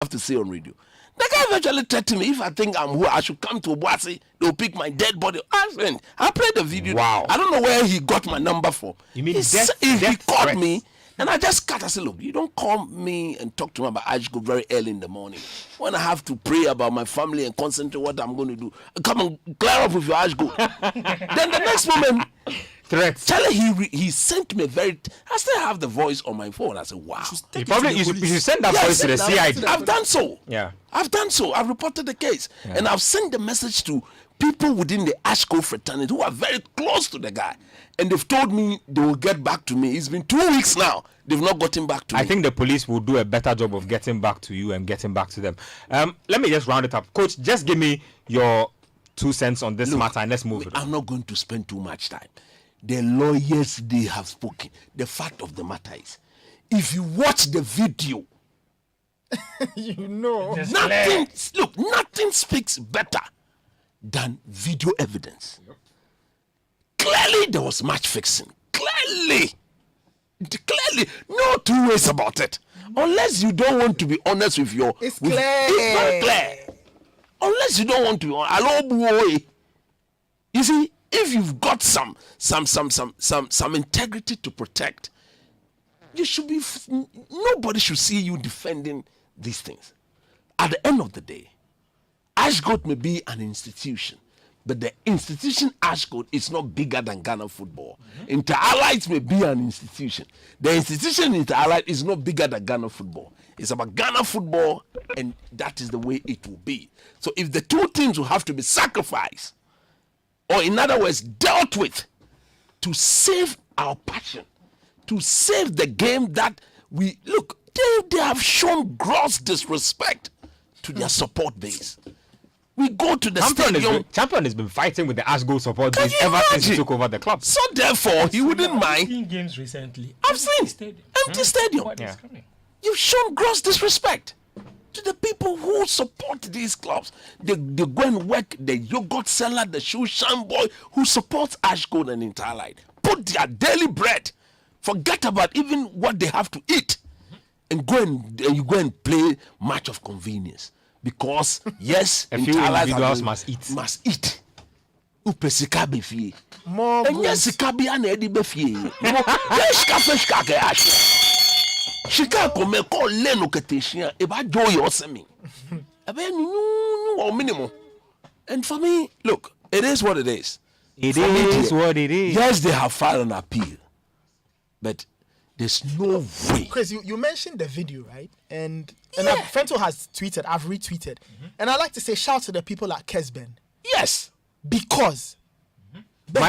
have to say on radio. The guy eventually threatened me, if I think I'm who I should come to Obuasi, they'll pick my dead body. I played the video. Wow. I don't know where he got my number from. You mean he called me, and I just cut. I said, look, you don't call me and talk to me about Ashgo very early in the morning when I have to pray about my family and concentrate what I'm going to do. Come and clear up with your Ashgo. Then the next moment, threats. Charlie, he sent me I still have the voice on my phone. I said, wow. You should send that voice to the CID. I've done so. Yeah. I've done so. I've reported the case. Yeah. And I've sent the message to people within the Ashko fraternity who are very close to the guy. And they've told me they will get back to me. It's been 2 weeks now. They've not gotten back to me. I think the police will do a better job of getting back to you and getting back to them. Let me just round it up. Coach, just give me your 2 cents on this matter and let's move it on. I'm not going to spend too much time. The lawyers, they have spoken. The fact of the matter is, if you watch the video, nothing speaks better than video evidence. Yep. Clearly, there was match fixing. Clearly, no 2 ways about it. Unless you don't want to be honest with your... It's clear. It's very clear. Unless you don't want to be... You see, if you've got some integrity to protect, you should be... Nobody should see you defending these things. At the end of the day, Ashgoat may be an institution, but the institution Ashgoat is not bigger than Ghana football. Inter-Allied may be an institution. The institution Inter-Allied is not bigger than Ghana football. It's about Ghana football, and that is the way it will be. So if the two teams will have to be sacrificed, or in other words, dealt with to save our passion, to save the game that we... Look, they have shown gross disrespect to their support base. We go to the stadium. Champion has been fighting with the Ashgoat support base ever since he took over the club. So therefore, he wouldn't mind. I've seen games recently. I've seen empty stadium. What is coming? You've shown gross disrespect to the people who support these clubs. They go and work, the yogurt seller, the shoe shine boy who supports Ashgoat and Inter-Allied. Put their daily bread. Forget about even what they have to eat. And you go and play match of convenience. Because yes, a few individuals must eat. Upesika be fie. More and yes, sika be an edi be fie. Yes, shika ke ashe. Shika come call leno keteshia. Eba joy osemi. Ebe nu or minimum. And for me, look, it is what it is. It is what it is. Yes, they have filed an appeal, but there's no way. Because you mentioned the video, right? And Fentuo has tweeted, I've retweeted. And I like to say shout to the people at Kesben. Yes. Because.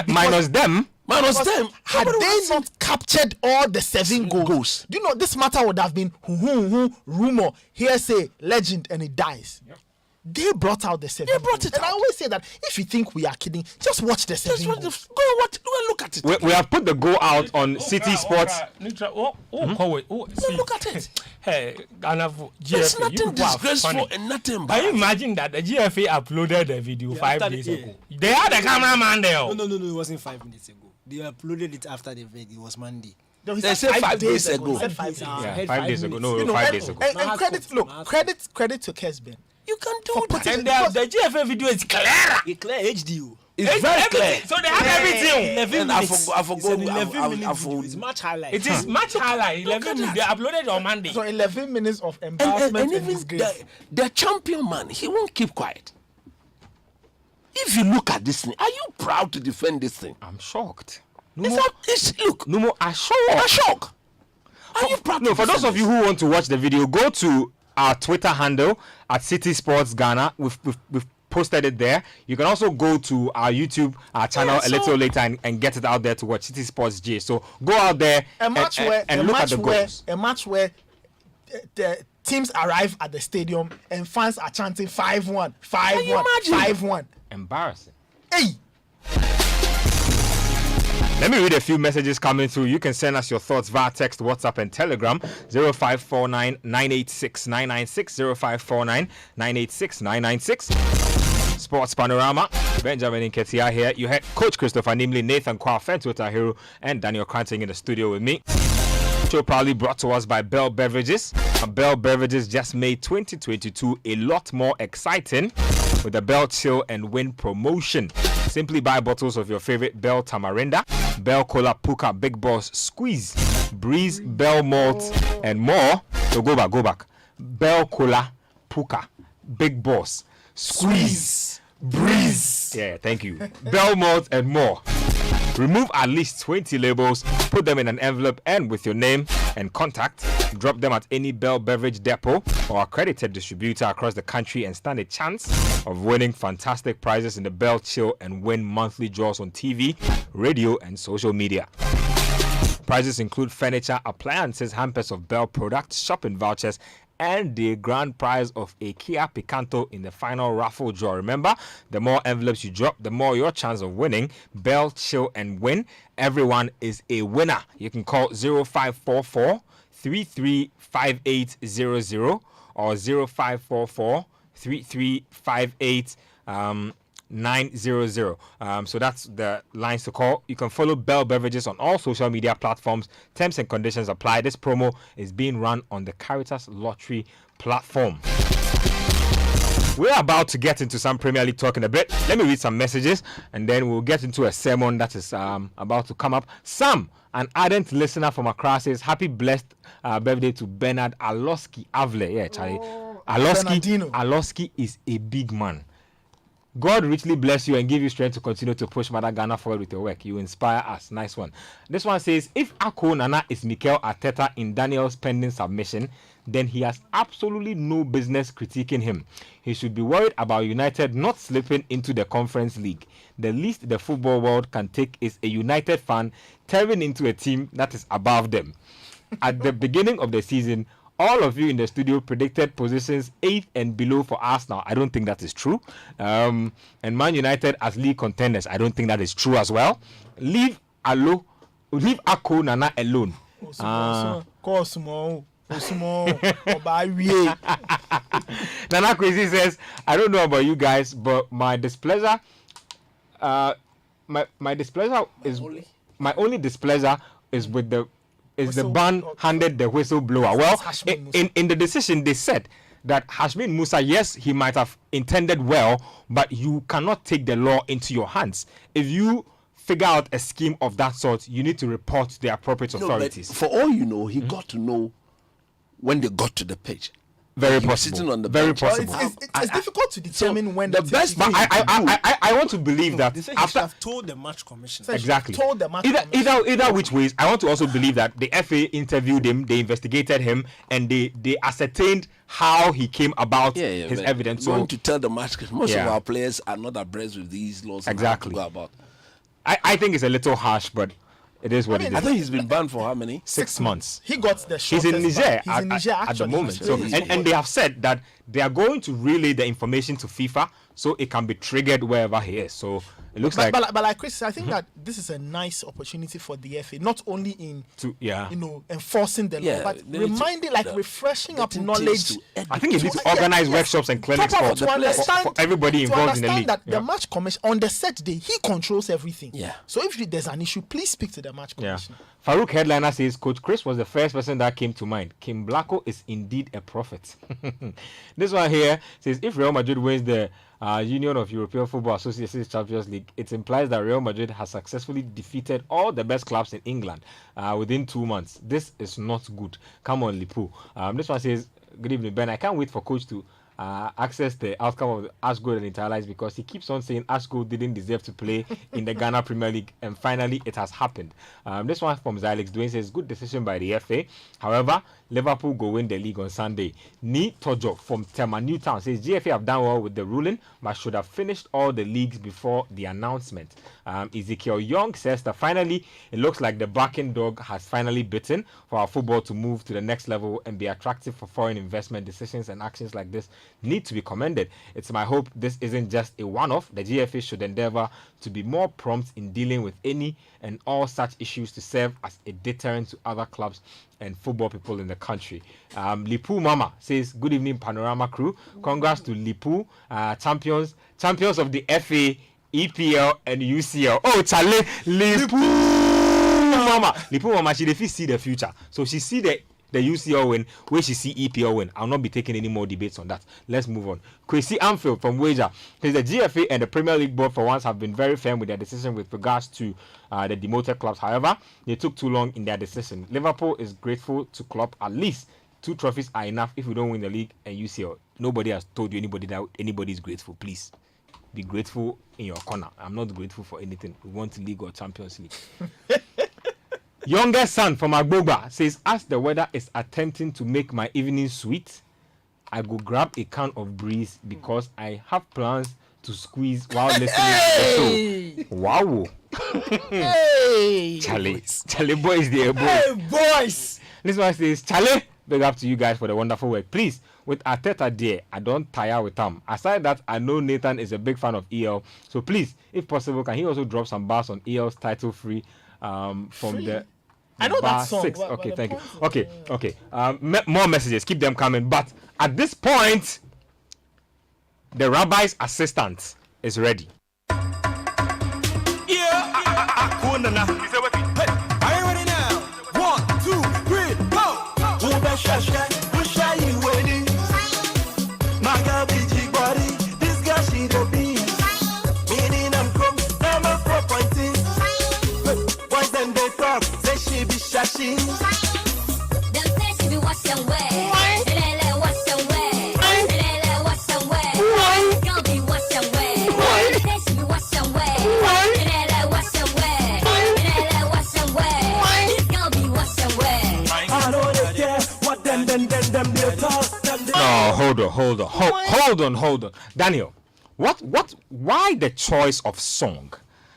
Minus them. Had they not captured all the 7 goals, do you know this matter would have been rumor, hearsay, legend, and it dies. Yep. They brought out the 7. They brought it out. I always say that if you think we are kidding, just watch the 7 goals. Go and look at it. We have put the goal out on Citi Sports. Look at it. Hey, there's nothing disgraceful and nothing Can bad. you imagine that the GFA uploaded the video 5 days ago? They had a cameraman there. No, it wasn't 5 minutes ago. They uploaded it after the event. It was Monday. They said 5 days ago. 5 days ago. No, 5 days ago. And credit to Kesben. You can do that. And the GFA video is clear. It's clear HD. It's very clear. So they have everything. 11 minutes. I forgot. 11 minutes. It's much highlight. It is much highlight. 11 minutes. They uploaded on Monday. So 11 minutes of embarrassment and disgrace. The champion man, he won't keep quiet. If you look at this thing, are you proud to defend this thing? I'm shocked. Look. No more. I'm shocked. Are you proud? No, for those of you who want to watch the video, go to our Twitter handle at Citi Sports Ghana. We've posted it there. You can also go to our YouTube channel a little later and get it out there to watch Citi Sports J. So go out there and look at the goals. A match where the teams arrive at the stadium and fans are chanting 5-1, 5-1, 5-1. Embarrassing. Hey! Let me read a few messages coming through. You can send us your thoughts via text, WhatsApp, and Telegram. 0549 986 996 0549 986 996. Sports Panorama. Benjamin Nketsia here. You had Coach Christopher Nimley, Nathan Quao, Fentuo Tahiru, and Daniel Koranteng in the studio with me. Show proudly brought to us by Bell Beverages. And Bell Beverages just made 2022 a lot more exciting with the Bell Chill and Win promotion. Simply buy bottles of your favorite Bell Tamarinda, Bell Cola Puka Big Boss Squeeze, Breeze, Bell Malt, and more. So go back. Bell Cola Puka Big Boss Squeeze, Breeze. Yeah, thank you. Bell Malt and more. Remove at least 20 labels, put them in an envelope and with your name and contact, drop them at any Bell Beverage depot or accredited distributor across the country and stand a chance of winning fantastic prizes in the Bell Chill and Win monthly draws on TV, radio and social media. Prizes include furniture, appliances, hampers of Bell products, shopping vouchers, and the grand prize of a Kia Picanto in the final raffle draw. Remember, the more envelopes you drop, the more your chance of winning. Bell, Chill, and Win. Everyone is a winner. You can call 0544 335800 or 0544 3358 900. So that's the lines to call. You can follow Bell Beverages on all social media platforms. Terms and conditions apply. This promo is being run on the Caritas Lottery platform. We're about to get into some Premier League talk in a bit. Let me read some messages and then we'll get into a sermon that is about to come up. Sam, an ardent listener from Accra, says happy blessed birthday to Bernard Aloski Avle. Yeah, Charlie. Aloski is a big man. God richly bless you and give you strength to continue to push Mother Ghana forward with your work. You inspire us. Nice one. This one says, if Ako Nana is Mikel Arteta in Daniel's pending submission, then he has absolutely no business critiquing him. He should be worried about United not slipping into the Conference League. The least the football world can take is a United fan tearing into a team that is above them. At the beginning of the season, all of you in the studio predicted positions 8 and below for Arsenal. I don't think that is true. And Man United as league contenders. I don't think that is true as well. Leave Ako Nana alone. Nana Crazy says, I don't know about you guys, but my displeasure, my displeasure is my only displeasure is with the ban handed the whistleblower. Well, in the decision, they said that Hashmin Musa, yes, he might have intended well, but you cannot take the law into your hands. If you figure out a scheme of that sort, you need to report to the appropriate authorities. For all you know, he got to know when they got to the pitch. Very possible. Sitting on the very bench. possible. It's difficult to determine when the best. But I want to believe that They say he after should have told the match commissioner. exactly told the match either which ways, I want to also believe that the FA interviewed him, they investigated him, and they ascertained how he came about his evidence. So to tell the match, most of Yeah. our players are not abreast with these laws. and Exactly. how to go about. I think it's a little harsh, but it is what it is. I think he's been banned for how many? 6 months. He got the He's shortest in Niger, ban. He's in Niger at the actually. moment. So, and they have said that they are going to relay the information to FIFA so it can be triggered wherever he is. So it looks like. But like Chris, I think that this is a nice opportunity for the FA, not only in enforcing the law, but they need to- reminding, refreshing up getting knowledge. things to I think you need to Yeah, organize yes. workshops and clinics Proper for to understand for everybody involved in the league. That Yeah. the match commission on the set day, he controls everything. Yeah. So if there's an issue, please speak to the match Yeah. commissioner. Farouk Headliner says Coach Chris was the first person that came to mind. Kim Blacko is indeed a prophet. This one here says if Real Madrid wins the Union of European Football Associations Champions League, it implies that Real Madrid has successfully defeated all the best clubs in England within 2 months. This is not good. Come on, Lipu. This one says, good evening, Ben. I can't wait for Coach to access the outcome of Ashgold and Interlies because he keeps on saying Ashgold didn't deserve to play in the Ghana Premier League, and finally it has happened. This one from Xylix Dwayne says, good decision by the FA. However, Liverpool go win the league on Sunday. Ni Tojo from Tema Newtown says GFA have done well with the ruling, but should have finished all the leagues before the announcement. Ezekiel Young says that finally it looks like the barking dog has finally bitten for our football to move to the next level and be attractive for foreign investment. Decisions and actions like this need to be commended. It's my hope this isn't just a one-off. The GFA should endeavor to be more prompt in dealing with any and all such issues to serve as a deterrent to other clubs and football people in the country. Lipu Mama says, good evening, Panorama crew. Congrats to Lipu, champions of the FA, EPL and UCL. Oh, Charlie, Lipu Lipu Mama, she dey see the future. So she see the UCL win, where she see EPL win. I'll not be taking any more debates on that. Let's move on. Kwesi Anfield from Wager says the GFA and the Premier League board for once have been very firm with their decision with regards to the demoted clubs. However, they took too long in their decision. Liverpool is grateful to Klopp. At least 2 trophies are enough if we don't win the league and UCL. Nobody has told you anybody that anybody is grateful. Please be grateful in your corner. I'm not grateful for anything. We want league or Champions League. Youngest son from Agbogba says, as the weather is attempting to make my evening sweet, I go grab a can of breeze because I have plans to squeeze while listening to the show. Wow. Hey, Charlie boys there, boy. Hey, boys. This one says, Charlie, big up to you guys for the wonderful work. Please, with Arteta there, I don't tire with him. Aside that, I know Nathan is a big fan of EL. So please, if possible, can he also drop some bars on EL's title free from the I know bar that song. 6. But Okay, the thank you. point Okay. More messages. Keep them coming. But at this point, the rabbi's assistant is ready. No, hold on. Daniel, why the choice of song?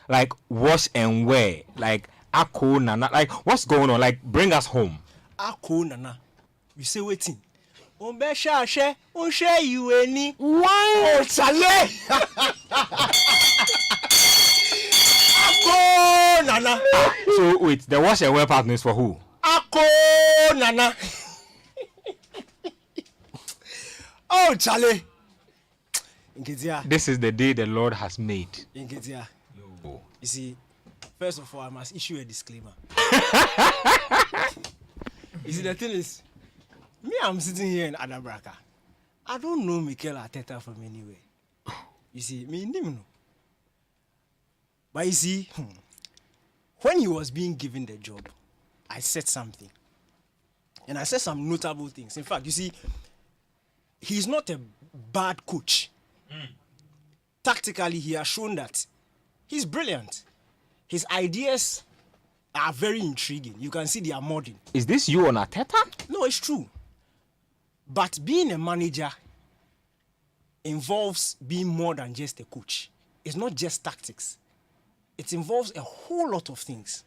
Like wash and wear, like Ako Nana, like what's going on? Like bring us home. Ako Nana, you say waiting. Share you any? Why? Oh, Charlie. Ako Nana. So wait, the wash and wear partner is for who? Ako Nana. Oh, Charlie. Nketsia. This is the day the Lord has made. Nketsia. You see, first of all, I must issue a disclaimer. You see, the thing is, me, I'm sitting here in Adabraka. I don't know Mikel Arteta from anywhere. You see, me, no. But you see, when he was being given the job, I said something. And I said some notable things. In fact, you see, he's not a bad coach. Tactically, he has shown that he's brilliant. His ideas are very intriguing. You can see they are modern. Is this you on Arteta? No, it's true. But being a manager involves being more than just a coach. It's not just tactics. It involves a whole lot of things.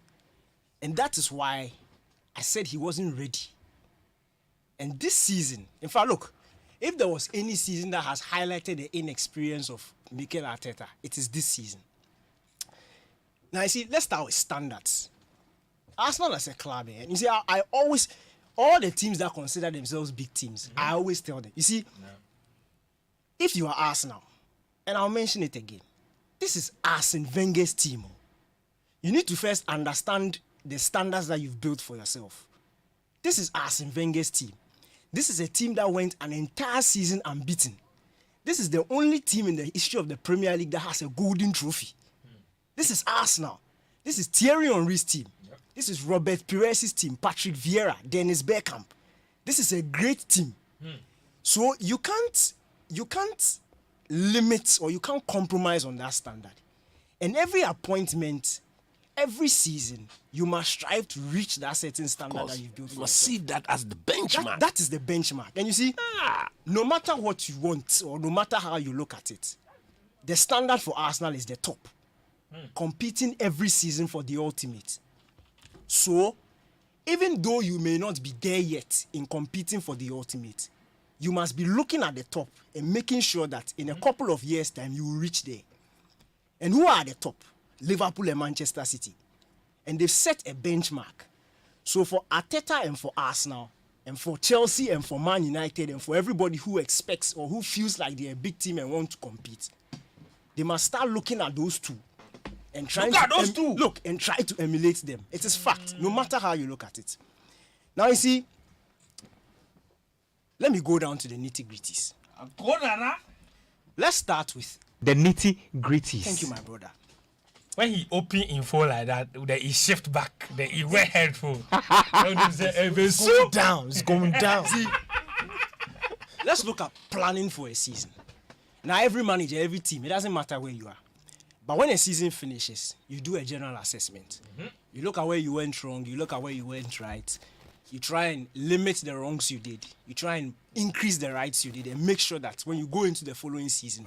And that is why I said he wasn't ready. And this season, in fact, look, if there was any season that has highlighted the inexperience of Mikel Arteta, it is this season. Now, you see, let's start with standards. Arsenal as a club, and you see, I always, all the teams that consider themselves big teams, I always tell them, you see, if you are Arsenal, and I'll mention it again, this is Arsene Wenger's team. You need to first understand the standards that you've built for yourself. This is Arsene Wenger's team. This is a team that went an entire season unbeaten. This is the only team in the history of the Premier League that has a golden trophy. This is Arsenal. This is Thierry Henry's team. Yep. This is Robert Pires's team, Patrick Vieira, Dennis Bergkamp. This is a great team. So you can't limit or you can't compromise on that standard. And every appointment, every season, you must strive to reach that certain standard that you've built for yourself. See that as the benchmark. That is the benchmark. And you see, no matter what you want or no matter how you look at it, the standard for Arsenal is the top. Competing every season for the ultimate. So, even though you may not be there yet in competing for the ultimate, you must be looking at the top and making sure that in a couple of years' time you will reach there. And who are at the top? Liverpool and Manchester City. And they've set a benchmark. So for Arteta and for Arsenal, and for Chelsea and for Man United, and for everybody who expects or who feels like they're a big team and want to compete, they must start looking at those two and trying Look at those two. Look and try to emulate them. It is fact, no matter how you look at it. Now you see, let me go down to the nitty-gritties. Let's start with The nitty-gritties. thank you, my brother. When he open info like that, then he shift back, then he wear headphone. It's going down. It's going down. Let's look at planning for a season. Now, every manager, every team, it doesn't matter where you are. But when a season finishes, you do a general assessment. You look at where you went wrong, you look at where you went right. You try and limit the wrongs you did. You try and increase the rights you did and make sure that when you go into the following season,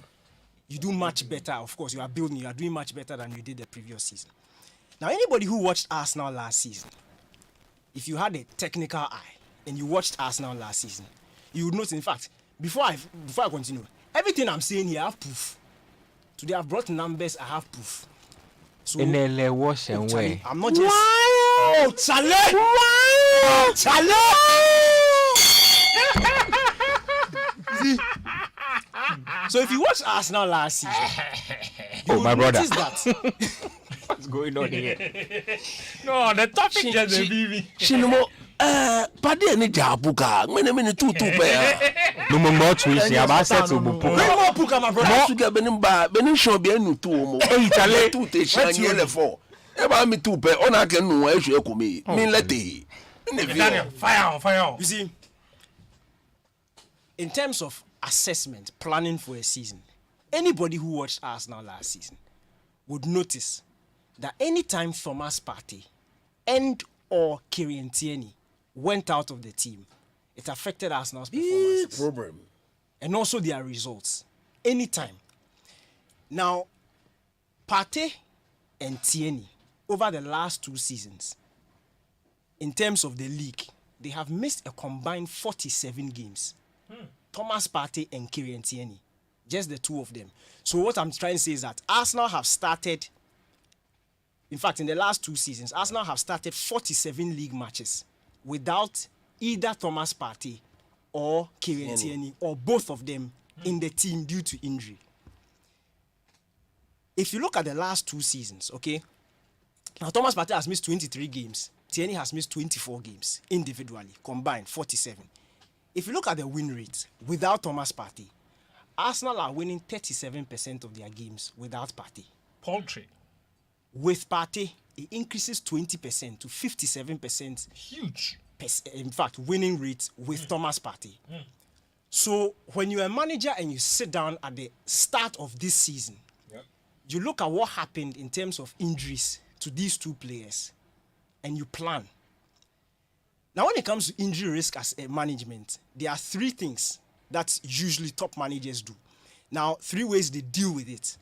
you do much better. Of course, you are doing much better than you did the previous season. Now, anybody who watched Arsenal last season, if you had a technical eye and you watched Arsenal last season, you would notice, in fact, before I continue, everything I'm saying here, I have proof. Today I've brought numbers, I have proof. So, Enele wash and wear. Charlie, I'm not just... Oh, Charlie! Wow! Charlie! See? So if you watch Arsenal last season, you will my brother. notice that What's going on here? No, the topic just the BB. Shinimo, padi ni jabuka. Mene tutu pe. No more choice. I'm set to no Bupo. more Puka, my brother. Suga benin show be enu tu mo. Hey, Charlie. Tu te shanye le fo. E ba mi tu pe. Ona ke nu e hwe ko mi. Mi lete. Daniel, fire on. You see, in terms of assessment, planning for a season, anybody who watched Arsenal last season would notice that anytime Thomas Partey and or Kieran Tierney went out of the team, it affected Arsenal's performances Problem. and also their results. Anytime. Now, Partey and Tierney, over the last 2 seasons, in terms of the league, they have missed a combined 47 games. Thomas Partey and Kieran Tierney, just the two of them. So what I'm trying to say is that Arsenal have started, in fact, in the last 2 seasons, Arsenal have started 47 league matches without either Thomas Partey or Kieran Tierney or both of them in the team due to injury. If you look at the last 2 seasons, okay, now Thomas Partey has missed 23 games. Tierney has missed 24 games individually, combined 47. If you look at the win rate without Thomas Partey, Arsenal are winning 37% of their games without Partey. Poultry. With Partey, it increases 20% to 57%. Huge. In fact, winning rate with Thomas Partey. So when you're a manager and you sit down at the start of this season, you look at what happened in terms of injuries to these 2 players and you plan. Now, when it comes to injury risk as a management, there are 3 things that usually top managers do. Now, 3 ways they deal with it.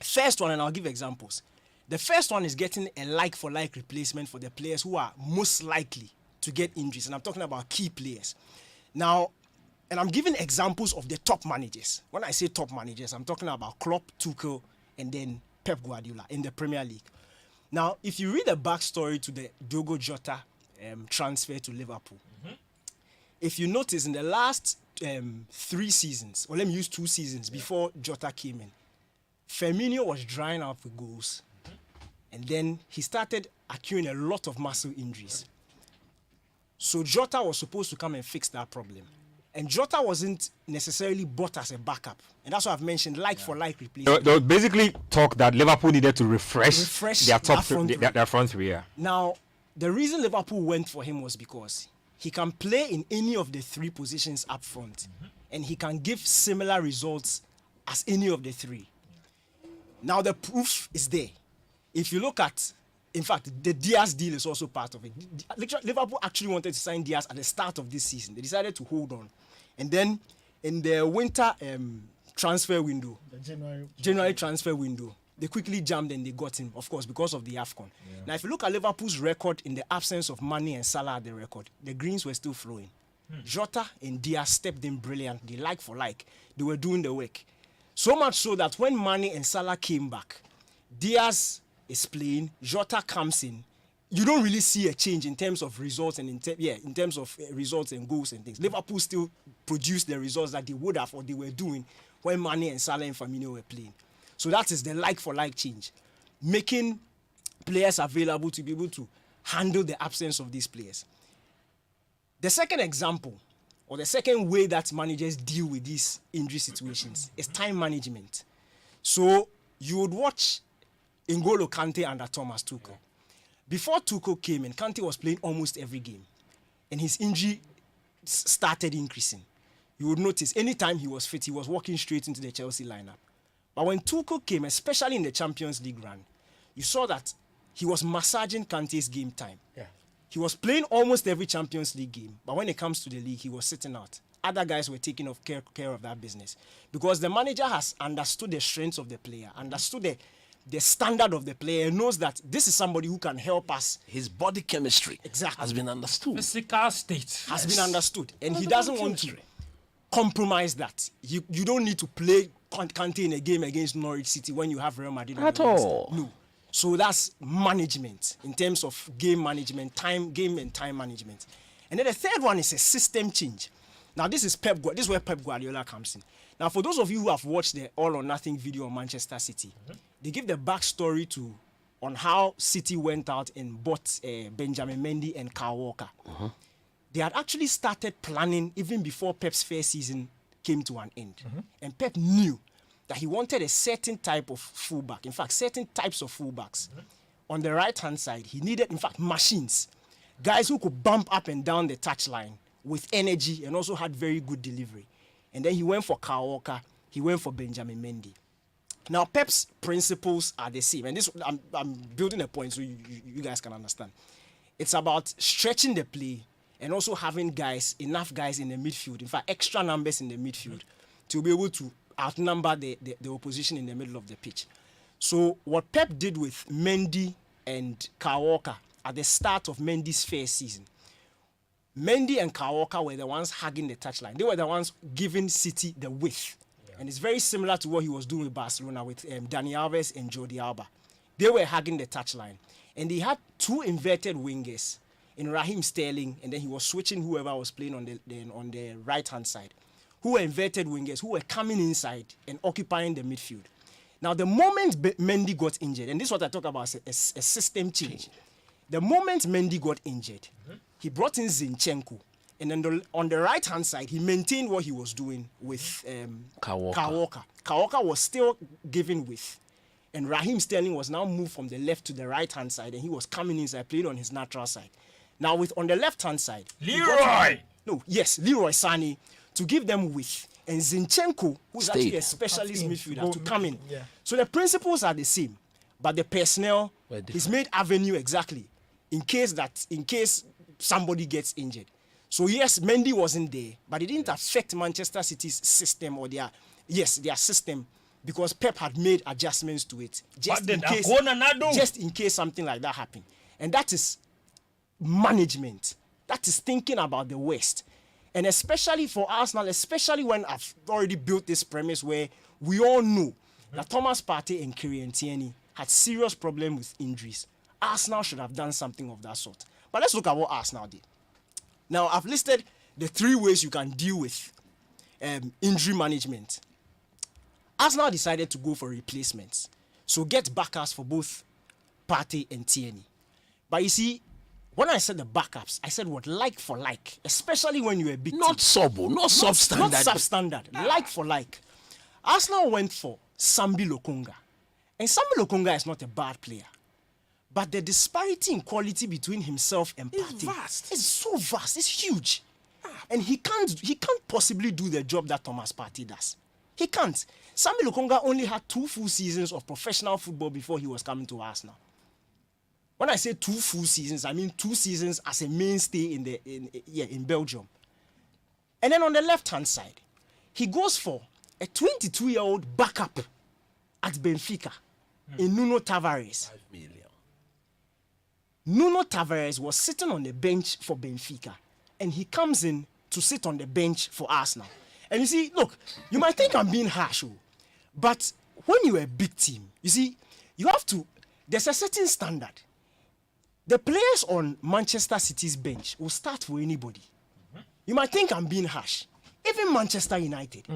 First one, and I'll give examples. The first one is getting a like-for-like replacement for the players who are most likely to get injuries. And I'm talking about key players. Now, and I'm giving examples of the top managers. When I say top managers, I'm talking about Klopp, Tuchel, and then Pep Guardiola in the Premier League. Now, if you read the backstory to the Diogo Jota transfer to Liverpool, if you notice in the last 3 seasons, or let me use 2 seasons before Jota came in, Firmino was drying out with goals, and then he started accruing a lot of muscle injuries. So Jota was supposed to come and fix that problem. And Jota wasn't necessarily bought as a backup. And that's what I've mentioned, like-for-like replacement. They basically talk that Liverpool needed to refresh their their front three. their front 3. Yeah. Now, the reason Liverpool went for him was because he can play in any of the 3 positions up front. And he can give similar results as any of the 3. Now, the proof is there. If you look at, in fact, the Diaz deal is also part of it. Liverpool actually wanted to sign Diaz at the start of this season. They decided to hold on. And then in the winter transfer window, The January transfer window, they quickly jammed and they got him, of course, because of the AFCON. Now, if you look at Liverpool's record in the absence of Mane and Salah at the record, the greens were still flowing. Jota and Diaz stepped in brilliantly, like for like. They were doing the work. So much so that when Mane and Salah came back, Diaz is playing, Jota comes in. You don't really see a change in terms of results and in terms of results and goals and things. Liverpool still produced the results that they would have or they were doing when Mane and Salah and Firmino were playing. So that is the like-for-like change. making players available to be able to handle the absence of these players. The second example, or the second way that managers deal with these injury situations, is time management. So you would watch N'Golo Kante under Thomas Tuchel. Before Tuchel came in, Kante was playing almost every game, and his injury started increasing. You would notice anytime he was fit, he was walking straight into the Chelsea lineup. But when Tuchel came, especially in the Champions League run, you saw that he was massaging Kante's game time. Yeah. He was playing almost every Champions League game, but when it comes to the league, he was sitting out. Other guys were taking care of that business because the manager has understood the strengths of the player, understood the standard of the player, and knows that this is somebody who can help us. His body chemistry Exactly. has been understood. Physical state. Has been understood, and he doesn't want to compromise that. You don't need to play Kante in a game against Norwich City when you have Real Madrid At all. No. So that's management in terms of game management, game and time management. And then the third one is a system change. Now this is where Pep Guardiola comes in. Now for those of you who have watched the All or Nothing video on Manchester City, they give the backstory on how City went out and bought Benjamin Mendy and Kyle Walker. They had actually started planning even before Pep's first season came to an end. And Pep knew that he wanted a certain type of fullback. In fact, certain types of fullbacks. On the right-hand side, he needed, in fact, machines. Guys who could bump up and down the touchline with energy and also had very good delivery. And then he went for Kyle Walker. He went for Benjamin Mendy. Now, Pep's principles are the same. And this, I'm building a point so you guys can understand. It's about stretching the play and also having enough guys in the midfield, in fact, extra numbers in the midfield to be able to outnumber the opposition in the middle of the pitch. So what Pep did with Mendy and Kyle Walker at the start of Mendy's first season, Mendy and Kyle Walker were the ones hugging the touchline. They were the ones giving City the width. Yeah. And it's very similar to what he was doing with Barcelona with Dani Alves and Jordi Alba. They were hugging the touchline. And they had two inverted wingers in Raheem Sterling, and then he was switching whoever was playing on the right-hand side, who were inverted wingers, who were coming inside and occupying the midfield. Now, the moment Mendy got injured, and this is what I talk about as a system change. The moment Mendy got injured, he brought in Zinchenko. And then on the right-hand side, he maintained what he was doing with Kyle Walker. Kyle Walker was still giving width. And Raheem Sterling was now moved from the left to the right-hand side, and he was coming inside, playing on his natural side. Now, on the left-hand side... Leroy Sané, to give them width. And Zinchenko, who's actually a specialist midfielder, to come in. Yeah. So the principles are the same, but the personnel, he's made avenue exactly in case somebody gets injured. So yes, Mendy wasn't there, but it didn't affect Manchester City's system or their system, because Pep had made adjustments to it just in case something like that happened. And that is management. That is thinking about the West. And especially for Arsenal, especially when I've already built this premise where we all know that Thomas Partey and Kieran Tierney had serious problems with injuries. Arsenal should have done something of that sort. But let's look at what Arsenal did. Now, I've listed the 3 ways you can deal with injury management. Arsenal decided to go for replacements. So get backups for both Partey and Tierney. But you see, when I said the backups, I said what? Like for like. Especially when you're a big Not team. not substandard. Not substandard. Like for like. Arsenal went for Sambi Lokonga. And Sambi Lokonga is not a bad player. But the disparity in quality between himself and Partey is so vast. It's huge. And he can't possibly do the job that Thomas Partey does. He can't. Sambi Lokonga only had 2 full seasons of professional football before he was coming to Arsenal. When I say 2 full seasons, I mean 2 seasons as a mainstay in Belgium. And then on the left-hand side, he goes for a 22-year-old backup at Benfica in Nuno Tavares. 5 million. Nuno Tavares was sitting on the bench for Benfica, and he comes in to sit on the bench for Arsenal. And you see, look, you might think I'm being harsh, but when you're a big team, you see, there's a certain standard. The players on Manchester City's bench will start for anybody. You might think I'm being harsh. Even Manchester United.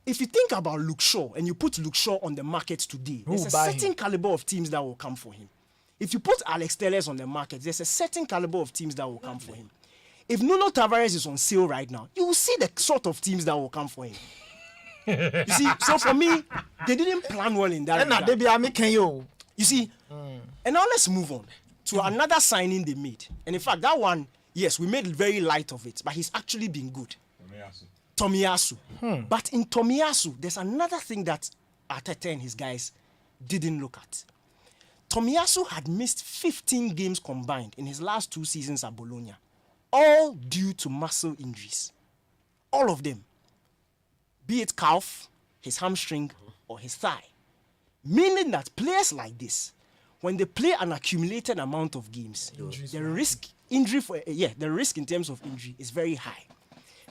if you think about Luke Shaw and you put Luke Shaw on the market today, there's a certain caliber of teams that will come for him. If you put Alex Telles on the market, there's a certain caliber of teams that will come for him. If Nuno Tavares is on sale right now, you will see the sort of teams that will come for him. You see, so for me, they didn't plan well in that regard. You see, and now let's move on to another signing they made. And in fact, that one, yes, we made very light of it, but he's actually been good. Tomiyasu. But in Tomiyasu, there's another thing that Arteta and his guys didn't look at. Tomiyasu had missed 15 games combined in his last 2 seasons at Bologna, all due to muscle injuries. All of them. Be it calf, his hamstring, or his thigh. Meaning that players like this, when they play an accumulated amount of games, the risk in terms of injury is very high.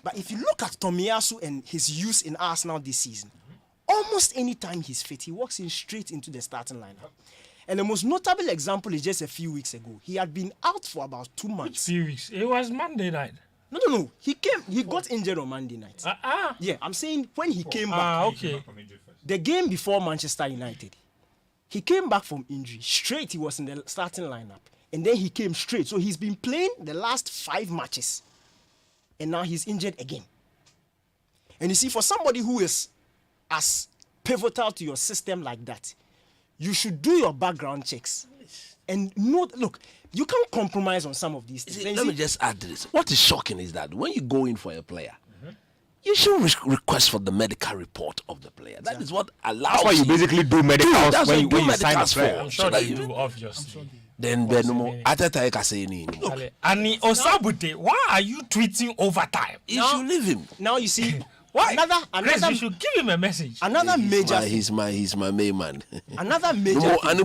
But if you look at Tomiyasu and his use in Arsenal this season, almost any time he's fit, he walks in straight into the starting lineup. And the most notable example is just a few weeks ago. He had been out for about 2 months. Few weeks. It was Monday night. No. He got injured on Monday night. Yeah, I'm saying when he came back. Okay. The game before Manchester United, he came back from injury. Straight, he was in the starting lineup. And then he came straight. So he's been playing the last 5 matches. And now he's injured again. And you see, for somebody who is as pivotal to your system like that, you should do your background checks. And look, you can't compromise on some of these things. Let me just add this. What is shocking is that when you go in for a player, you should request for the medical report of the player. That is what allows. That's why you basically do medicals That's when what you sign a medicals player. I'm sure they do, obviously. Then Arteta can say anything. And Osabute, why are you tweeting overtime? You should leave him. Now you see, Why? Chris, another you should give him a message. another major thing. He's my main man. Another major thing.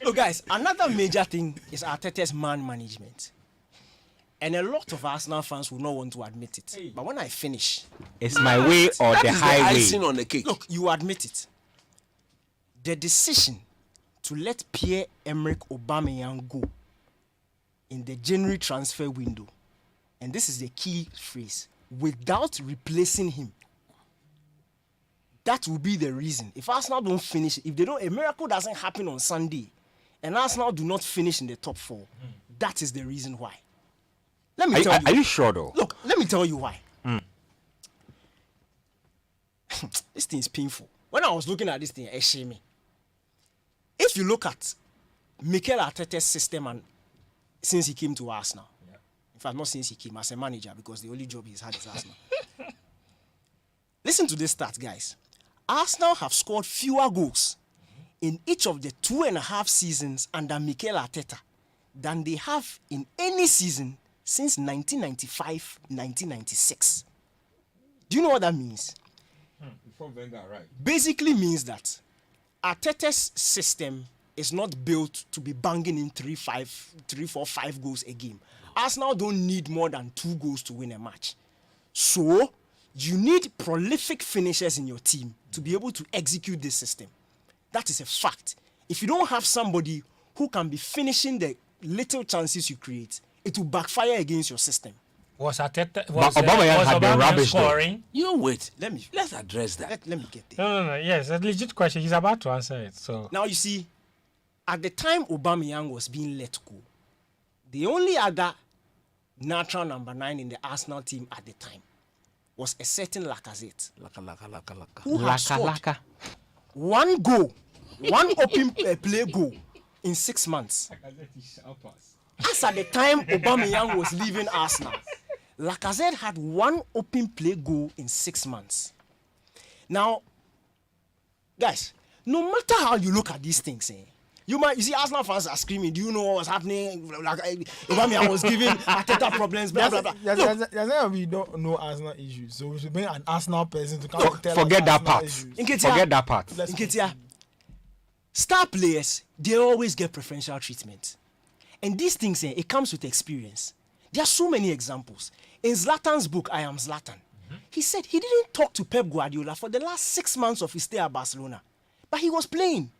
Look, guys, another major thing is Arteta's man management. And a lot of Arsenal fans will not want to admit it. But when I finish, It's my way or the highway. Icing on the cake. look, you admit it. The decision to let Pierre-Emerick Aubameyang go in the January transfer window, and this is the key phrase, without replacing him, that will be the reason. If Arsenal don't finish, if a miracle doesn't happen on Sunday, and Arsenal do not finish in the top 4, that is the reason why. Let me tell you. Are you sure though? Look, let me tell you why. This thing is painful. When I was looking at this thing, it shamed me. If you look at Mikel Arteta's system and since he came to Arsenal, in fact, not since he came as a manager, because the only job he's had is Arsenal. Listen to this stat, guys. Arsenal have scored fewer goals in each of the 2.5 seasons under Mikel Arteta than they have in any season since 1995-1996. Do you know what that means? Before Wenger, right? Basically means that Arteta's system is not built to be banging in 3, 4, 5 goals a game. Arsenal don't need more than 2 goals to win a match. So, you need prolific finishers in your team to be able to execute this system. That is a fact. If you don't have somebody who can be finishing the little chances you create, it will backfire against your system. Was Arteta Aubameyang had been rubbish though. scoring? You wait. Let's address that. Let me get there. No. Yes, a legit question. He's about to answer it. So Now you see, at the time Aubameyang was being let go, the only other natural number 9 in the Arsenal team at the time was a certain Lacazette, who had scored 1 goal, 1 open play goal in 6 months. As at the time Aubameyang was leaving Arsenal, Lacazette had 1 open play goal in 6 months. Now, guys, no matter how you look at these things, you see Arsenal fans are screaming, do you know what was happening? Like, Aubameyang was giving Arteta problems, blah, blah, blah. We don't know Arsenal issues, so we should bring an Arsenal person to come and tell Forget us that Arsenal part. issues. Forget that part. Nketsia, star players, they always get preferential treatment. And these things, it comes with experience. There are so many examples. In Zlatan's book, I Am Zlatan, he said he didn't talk to Pep Guardiola for the last 6 months of his stay at Barcelona. But he was playing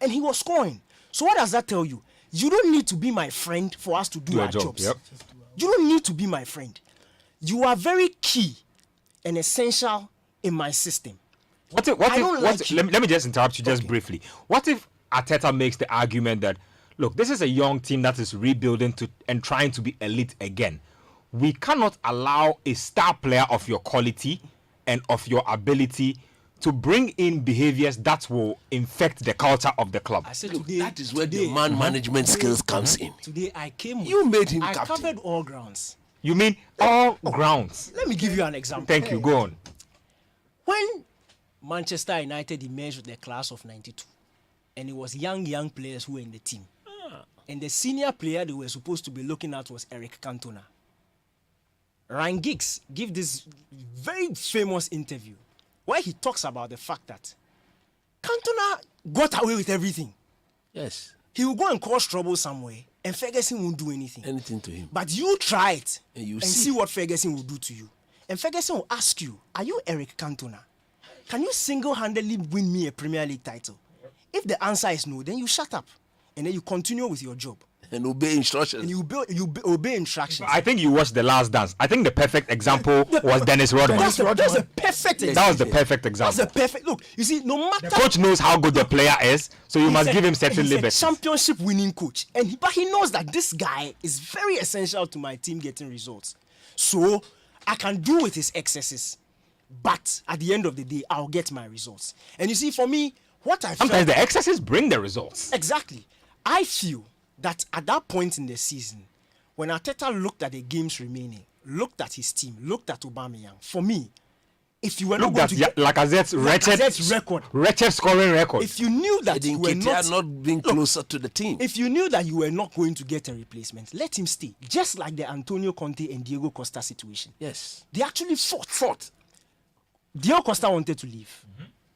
and he was scoring. So what does that tell you? You don't need to be my friend for us to do our jobs. Yep. You don't need to be my friend. you are very key and essential in my system. Let me just interrupt you just briefly. What if Arteta makes the argument that, look, this is a young team that is rebuilding and trying to be elite again. We cannot allow a star player of your quality and of your ability to bring in behaviors that will infect the culture of the club. I said Look, today, that is where the man management skills comes in. Today I came. You made him I captain. covered all grounds. You mean all grounds? Let me give you an example. Thank you. Go on. When Manchester United emerged with the class of 92, and it was young players who were in the team. And the senior player they were supposed to be looking at was Eric Cantona. Ryan Giggs gave this very famous interview where he talks about the fact that Cantona got away with everything. Yes. He will go and cause trouble somewhere, and Ferguson won't do anything. Anything to him. But you try it And you and see. see what Ferguson will do to you. And Ferguson will ask you, are you Eric Cantona? Can you single-handedly win me a Premier League title? If the answer is no, then you shut up. And then you continue with your job. And obey instructions. And you obey instructions. I think you watched The Last Dance. I think the perfect example was Dennis Rodman. That's a perfect example. That was the perfect example. That's a perfect look. You see, no matter The coach knows how good the player is, so you must give him certain he's a liberties. championship winning coach, but he knows that this guy is very essential to my team getting results. So I can do with his excesses, but at the end of the day, I'll get my results. And you see, for me, what I Sometimes felt, the excesses bring the results. exactly, I feel that at that point in the season, when Arteta looked at the games remaining, looked at his team, looked at Aubameyang, for me, if you were Look not at going to get Lacazette's wretched scoring record. if you knew that you were not being closer to the team. if you knew that you were not going to get a replacement, let him stay. Just like the Antonio Conte and Diego Costa situation. Yes. They actually fought. Diego Costa wanted to leave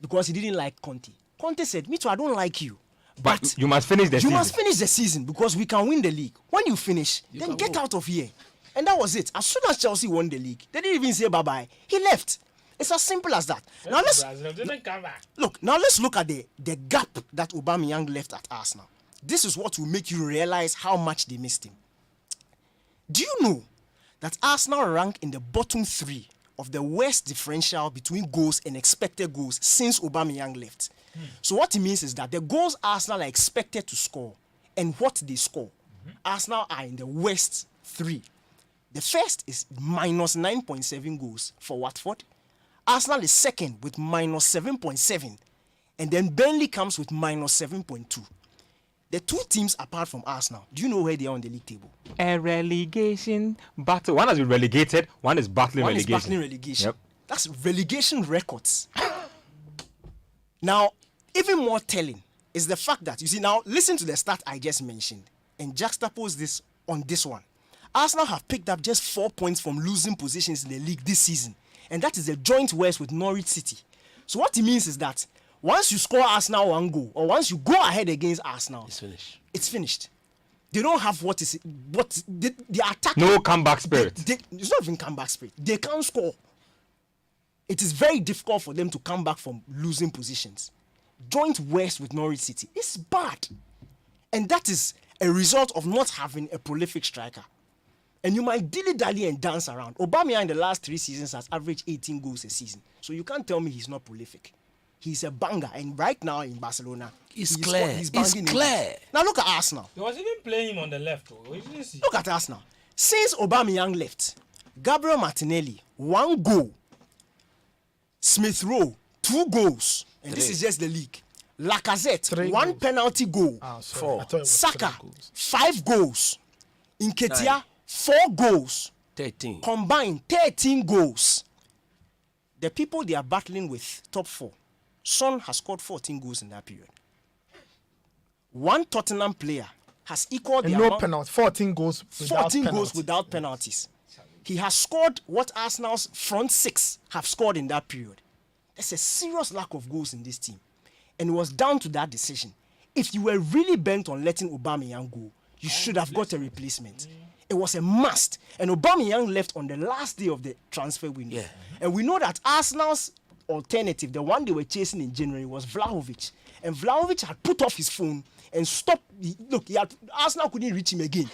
because he didn't like Conte. Conte said, me too, I don't like you. But you must finish the you season. must finish the season because we can win the league. When you finish, then can get go. out of here. And that was it. As soon as Chelsea won the league, they didn't even say bye-bye. He left. It's as simple as that. Now let's Brazil didn't come back. let's look at the gap that Aubameyang left at Arsenal. This is what will make you realize how much they missed him. Do you know that Arsenal rank in the bottom 3 of the worst differential between goals and expected goals since Aubameyang left? So what it means is that the goals Arsenal are expected to score and what they score, Arsenal are in the worst 3. The first is minus 9.7 goals for Watford. Arsenal is second with minus 7.7. And then Burnley comes with minus 7.2. The two teams apart from Arsenal, do you know where they are on the league table? A relegation battle. One has been relegated, one is battling One relegation. is battling relegation. Yep. That's relegation records. Now, even more telling is the fact that, you see, now listen to the stat I just mentioned and juxtapose this on this one. Arsenal have picked up just 4 points from losing positions in the league this season. And that is a joint worst with Norwich City. So what it means is that once you score Arsenal 1 goal, or once you go ahead against Arsenal, It's finished. it's finished. They don't have they attack. No comeback spirit. It's not even comeback spirit. They can't score. It is very difficult for them to come back from losing positions. Joint worst with Norwich City. It's bad. And that is a result of not having a prolific striker. And you might dilly-dally and dance around. Aubameyang in the last 3 seasons has averaged 18 goals a season. So you can't tell me he's not prolific. He's a banger. And right now in Barcelona, It's clear. He's It's banging clear. it. Now look at Arsenal. He was even playing him on the left. Oh. You didn't see. Look at Arsenal. Since Aubameyang left, Gabriel Martinelli, 1 goal. Smith Rowe, 2 goals. And this 3. is just the league. Lacazette, 3 1 goals. penalty goal. Sorry. I thought it was Saka, 3 goals. 5 goals. Nketsia, 9. 4 goals. 13. Combined, 13 goals. The people they are battling with, top 4. Son has scored 14 goals in that period. 1 Tottenham player has equaled And the no amount. penalty. 14 goals without 14 goals penalties. without penalties. He has scored what Arsenal's front 6 have scored in that period. There's a serious lack of goals in this team. And it was down to that decision. If you were really bent on letting Aubameyang go, you should have got a replacement. It was a must. And Aubameyang left on the last day of the transfer window. Yeah. And we know that Arsenal's alternative, the one they were chasing in January, was Vlahovic. And Vlahovic had put off his phone and stopped. Arsenal couldn't reach him again.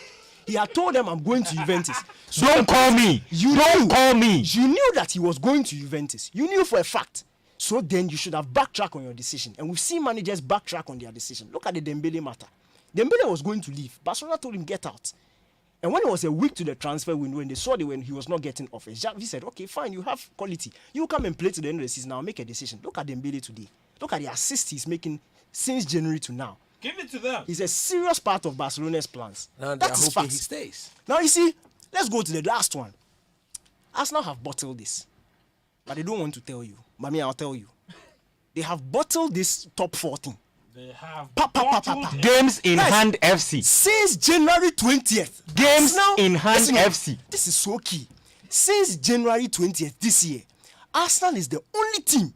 He had told them, I'm going to Juventus. So Don't call me. Don't call me. You knew that he was going to Juventus. You knew for a fact. So then you should have backtracked on your decision. And we've seen managers backtrack on their decision. Look at the Dembele matter. Dembele was going to leave. Barcelona told him, get out. And when it was a week to the transfer window and they saw when he was not getting offers, Xavi said, okay, fine, you have quality. You come and play to the end of the season. I'll make a decision. Look at Dembele today. Look at the assist he's making since January to now. Give it to them. He's a serious part of Barcelona's plans. Now That is hoping fact. he stays. Now you see, let's go to the last one. Arsenal have bottled this, but they don't want to tell you. But me, I'll tell you. They have bottled this top 14 They have bottled Games in Guys, hand FC. since January 20th. Games Arsenal- in hand listen, FC. This is so key. Since January 20th this year, Arsenal is the only team,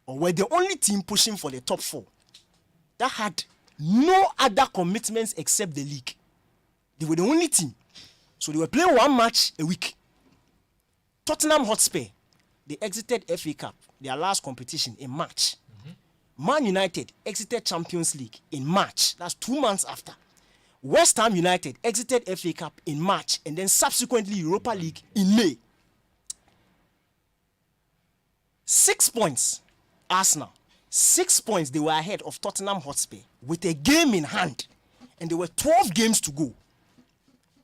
or were the only team pushing for the top 4 that had no other commitments except the league. They were the only team. So they were playing one match a week. Tottenham Hotspur, they exited FA Cup, their last competition, in March. Man United exited Champions League in March. That's 2 months after. West Ham United exited FA Cup in March and then subsequently Europa League in May. 6 points, Arsenal. 6 points they were ahead of Tottenham Hotspur with a game in hand. And there were 12 games to go.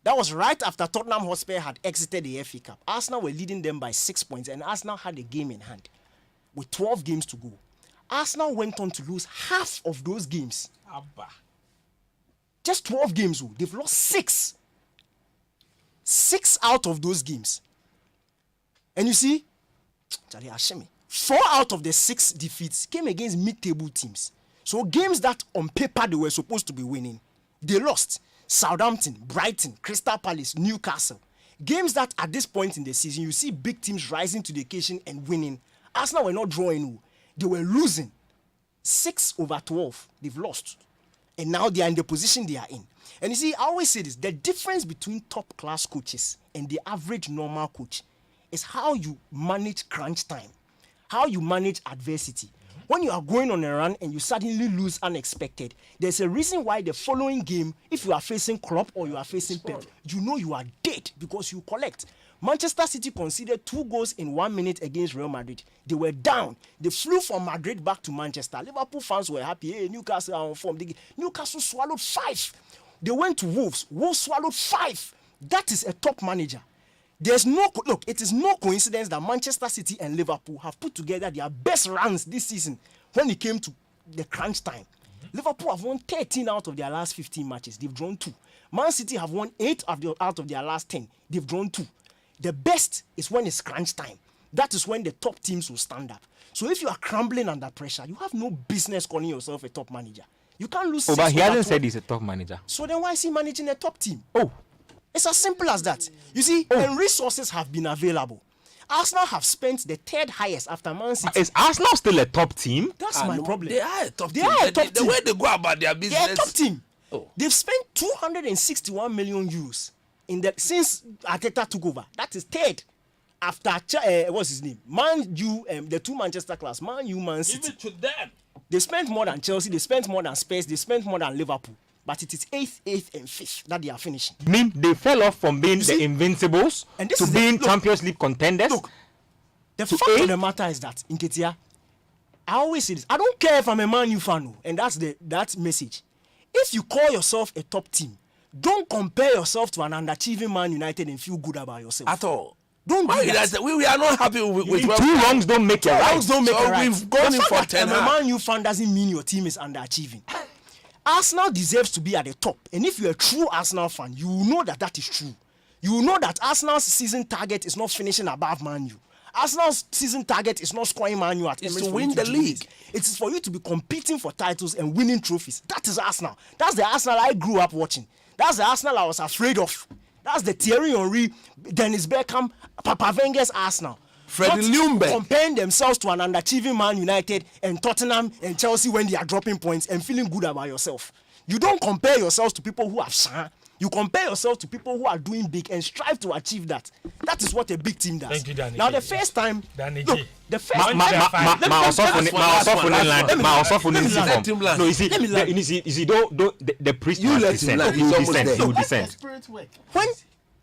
That was right after Tottenham Hotspur had exited the FA Cup. Arsenal were leading them by 6 points and Arsenal had a game in hand with 12 games to go. Arsenal went on to lose half of those games. Abba. Just 12 games. They've lost 6. 6 out of those games. And you see, 4 out of the 6 defeats came against mid-table teams. So games that on paper they were supposed to be winning, they lost. Southampton, Brighton, Crystal Palace, Newcastle. Games that at this point in the season, you see big teams rising to the occasion and winning. Arsenal were not drawing. They were losing. 6/12. They've lost. And now they are in the position they are in. And you see, I always say this, the difference between top-class coaches and the average normal coach is how you manage crunch time, how you manage adversity. When you are going on a run and you suddenly lose unexpected, there's a reason why the following game, if you are facing Klopp or you are facing Pep, you know you are dead because you collect. Manchester City conceded 2 goals in 1 minute against Real Madrid. They were down. They flew from Madrid back to Manchester. Liverpool fans were happy. Hey, Newcastle are on form. Newcastle swallowed 5. They went to Wolves. Wolves swallowed 5. That is a top manager. There's no look. It is no coincidence that Manchester City and Liverpool have put together their best runs this season when it came to the crunch time. Liverpool have won 13 out of their last 15 matches. They've drawn 2. Man City have won 8 out of their last 10. They've drawn 2. The best is when it's crunch time. That is when the top teams will stand up. So if you are crumbling under pressure, you have no business calling yourself a top manager. You can't lose. Oh, but he 6/12. hasn't said he's a top manager. So then why is he managing a top team? Oh, It's as simple as that. You see, and resources have been available. Arsenal have spent the 3rd highest after Man City. is Arsenal still a top team? That's my No, problem. They are a top They team. are a top The team. way they go about their business. They're a top team. Oh. They've spent 261 million euros in the since Arteta took over. That is 3rd after what's his name? Man U, the 2 Manchester class, Man U, Man Give City. it to them. They spent more than Chelsea. They spent more than Spurs. They spent more than Liverpool. But it is 8th, and 5th that they are finishing. I mean, they fell off from being the see? Invincibles And this to is being look, Champions League contenders. Look, the To fact of eight? the matter is that Nketsia, I always say this. I don't care if I'm a Man U fan, and that's that message. If you call yourself a top team, don't compare yourself to an underachieving Man United and feel good about yourself. At all. Don't do Man that. United, we are not happy with well, 2 wrongs don't make a right. Wrongs don't make So it right. we've gone The in fact for that 10 I'm a hard. Man U fan doesn't mean your team is underachieving. Arsenal deserves to be at the top. And if you're a true Arsenal fan, you will know that that is true. You will know that Arsenal's season target is not finishing above Man U. Arsenal's season target is not scoring Man U at It's Emirates to for win you the do league. this. It is for you to be competing for titles and winning trophies. That is Arsenal. That's the Arsenal I grew up watching. That's the Arsenal I was afraid of. That's the Thierry Henry, Dennis Beckham, Papa Wenger's Arsenal. Freddie Not Ljungberg. comparing themselves to an underachieving Man United and Tottenham and Chelsea when they are dropping points and feeling good about yourself. You don't compare yourselves to people who have shine. You compare yourself to people who are doing big and strive to achieve that. That is what a big team does. Thank you, Danny. Now, the first time, look, the first No, you see, the priest You must let him descend. land. He will He's almost descend. there. He will Let the descend. spirit work. when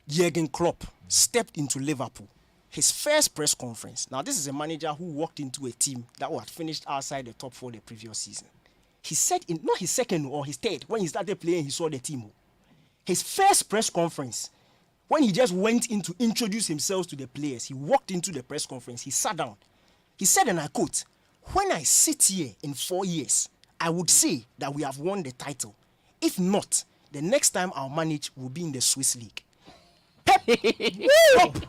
Jurgen Klopp stepped into Liverpool, his first press conference. Now, this is a manager who walked into a team that had finished outside the top 4 the previous season. He said, not his second or his third, when he started playing, he saw the team. His first press conference, when he just went in to introduce himself to the players, he walked into the press conference, he sat down. He said, and I quote, "When I sit here in 4 years, I would say that we have won the title. If not, the next time I'll manage will be in the Swiss League." Pep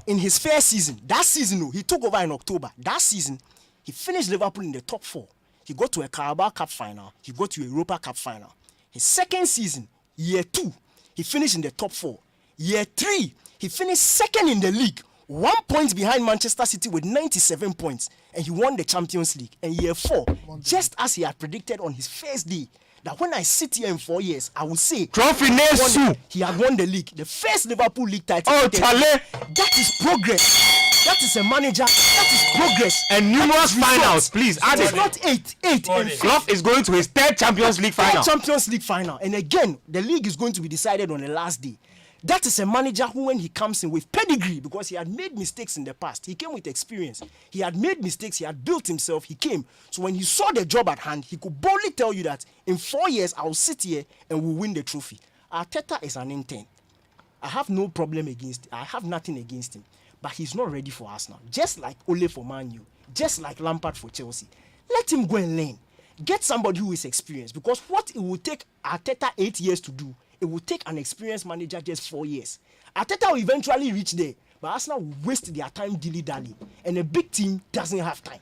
in his first season, that season, he took over in October. That season, he finished Liverpool in the top 4. He got to a Carabao Cup final. He got to a Europa Cup final. His second season, year 2, he finished in the top 4. Year 3, he finished second in the league, 1 point behind Manchester City with 97 points, and he won the Champions League. And year 4, just as he had predicted on his first day, that when I sit here in 4 years, I will say Trophy Nesu. he had won the league, the first Liverpool league title. Oh, Chale. That is progress. That is a manager. That is progress. And numerous That is finals, results. please add It is it. not 8 and 5. Klopp is going to his 3rd Champions League final. Champions League final. And again, the league is going to be decided on the last day. That is a manager who, when he comes in with pedigree, because he had made mistakes in the past, he came with experience. He had made mistakes, he had built himself, he came. So when he saw the job at hand, he could boldly tell you that in 4 years, I'll sit here and we'll win the trophy. Arteta is an intern. I have no problem against I have nothing against him. But he's not ready for Arsenal. Just like Ole for Man U, just like Lampard for Chelsea. Let him go and learn. Get somebody who is experienced. Because what it will take Arteta 8 years to do, it will take an experienced manager just 4 years. Arteta will eventually reach there, but Arsenal will waste their time dilly-dally. And a big team doesn't have time.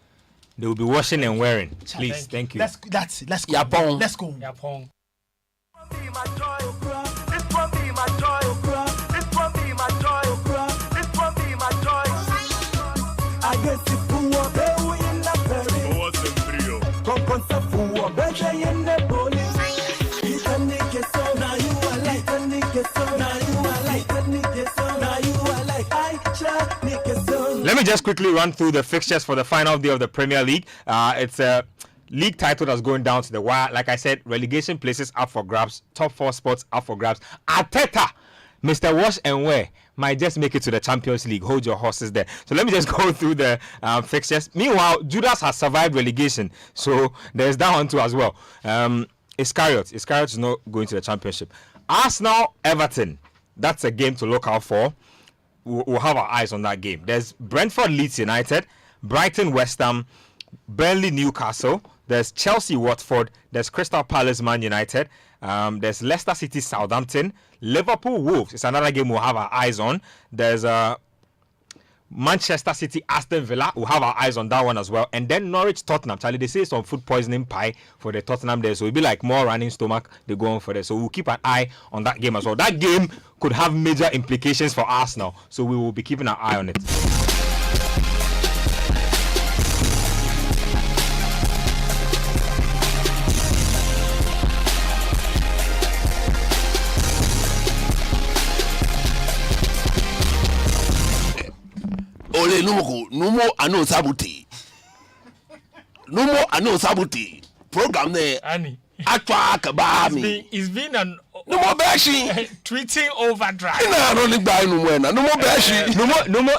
They will be washing and wearing. Please, thank you. That's it. Let's go. Yapon. Let's go. Yapon. Let me just quickly run through the fixtures for the final day of the Premier League. It's a league title that's going down to the wire. Like I said, relegation places up for grabs. Top 4 spots up for grabs. Arteta, Mr. Wash and Wear, might just make it to the Champions League. Hold your horses there. So let me just go through the fixtures. Meanwhile, Judas has survived relegation. So there's that one too as well. Iscariot is not going to the Championship. Arsenal, Everton. That's a game to look out for. We'll have our eyes on that game. There's Brentford, Leeds United, Brighton, West Ham, Burnley, Newcastle. There's Chelsea, Watford. There's Crystal Palace, Man United. There's Leicester City, Southampton. Liverpool, Wolves. It's another game we'll have our eyes on. There's Manchester City, Aston Villa. We'll have our eyes on that one as well. And then Norwich, Tottenham. Charlie, they say some food poisoning pie for the Tottenham there. So it'll be like more running stomach. They go on for that. So we'll keep an eye on that game as well. That game could have major implications for Arsenal. So we will be keeping an eye on it. Ole numo ano sabuti. Numo ano sabuti. Program ne Annie. atwa kabami. It's been an Numo beshi. tweeting overdrive. Ina no ni gba inu mo na. Numo beshi.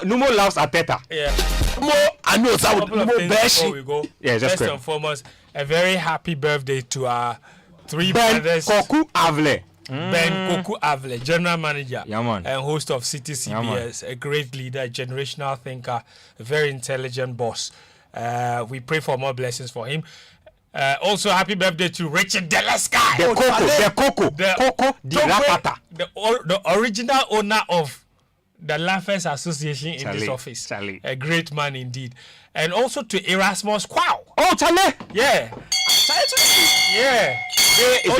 Numo loves Arteta. Yeah. Numo ano sabuti. Couple of Numo things before beshi. we go. Yeah, just First quick. and foremost, a very happy birthday to our 3 Ben brothers. Koku Avle. Ben Koku Avle, general manager Yeah, man. and host of Citi Yeah, man. CBS, a great leader, a generational thinker, a very intelligent boss. We pray for more blessings for him. Also, happy birthday to Richard Delesky, The Coco di Rapata. the original owner of the Laughers Association in this Charlie, office. Charlie. A great man indeed. And also to Erasmus Quao. Oh, Charlie! Yeah. Yeah. It's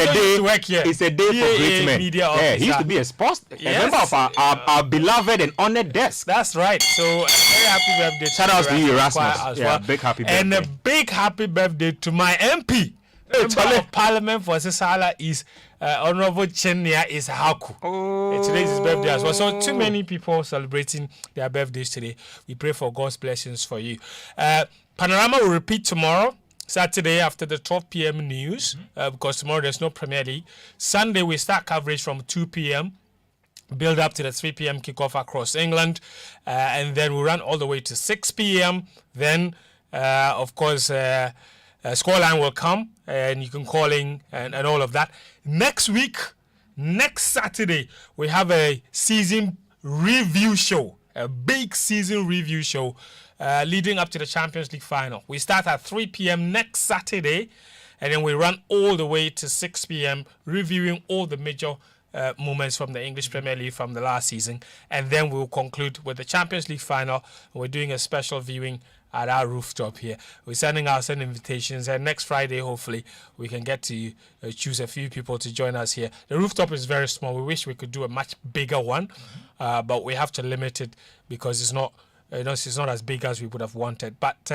a day for great men. Media Yeah, he used officer. to be a sports a Yes. member of our beloved and honored desk. That's right. So a very happy birthday. Shout out to you, Erasmus. As Yeah, well. big happy And a birthday. big happy birthday to my MP. Member of Parliament for Sisala is Honorable Chenya Ishaku. Today is his birthday as well. So too many people celebrating their birthdays today. We pray for God's blessings for you. Panorama will repeat tomorrow, Saturday after the 12 p.m. news, because tomorrow there's no Premier League. Sunday we start coverage from 2 p.m. build up to the 3 p.m. kickoff across England, and then we run all the way to 6 p.m. Then, of course, Scoreline will come, and you can call in and all of that. Next week, next Saturday, we have a season review show, a big season review show leading up to the Champions League final. We start at 3 p.m. next Saturday, and then we run all the way to 6 p.m. reviewing all the major moments from the English Premier League from the last season, and then we'll conclude with the Champions League final. We're doing a special viewing at our rooftop here. We're sending out some invitations, and next Friday hopefully we can get to choose a few people to join us here. The rooftop is very small. We wish we could do a much bigger one, but we have to limit it because it's not as big as we would have wanted. But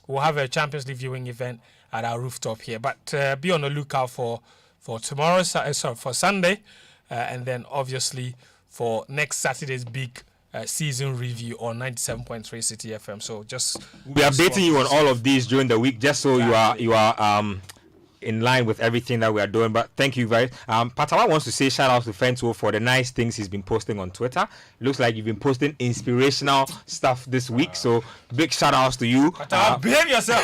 we'll have a Champions League viewing event at our rooftop here. But be on the lookout for tomorrow, for Sunday. And then obviously for next Saturday's big season review on 97.3 Citi FM. So just we'll be updating you on all of these during the week, just so you are in line with everything that we are doing. But thank you very Patawa wants to say shout out to Fentuo for the nice things he's been posting on Twitter. Looks like you've been posting inspirational stuff this week, so big shout outs to you. Patawa, behave yourself.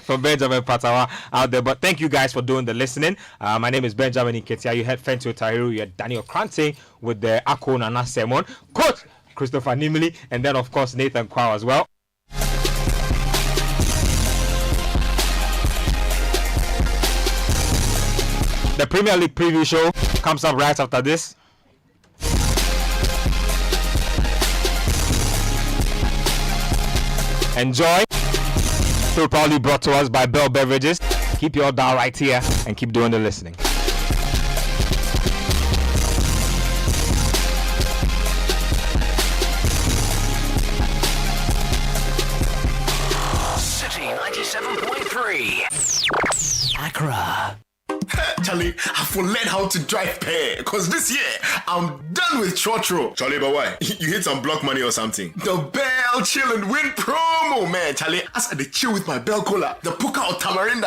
From Benjamin Patawa out there. But thank you guys for doing the listening. My name is Benjamin Nketsia. You had Fentuo Tahiru, you had Daniel Koranteng with the Ako Nana Sermon, Coach Christopher Nimley, and then of course Nathan Quao as well. The Premier League preview show comes up right after this. Enjoy. Still proudly brought to us by Bell Beverages. Keep your dial right here and keep doing the listening. City 97.3. Accra. Charlie, I for learn how to drive pair, cause this year I'm done with chotro. Charlie, but why? You hit some block money or something? The Bell Chill and Win promo, man. Charlie, as I chill with my Bell Cola, the Puka or Tamarind,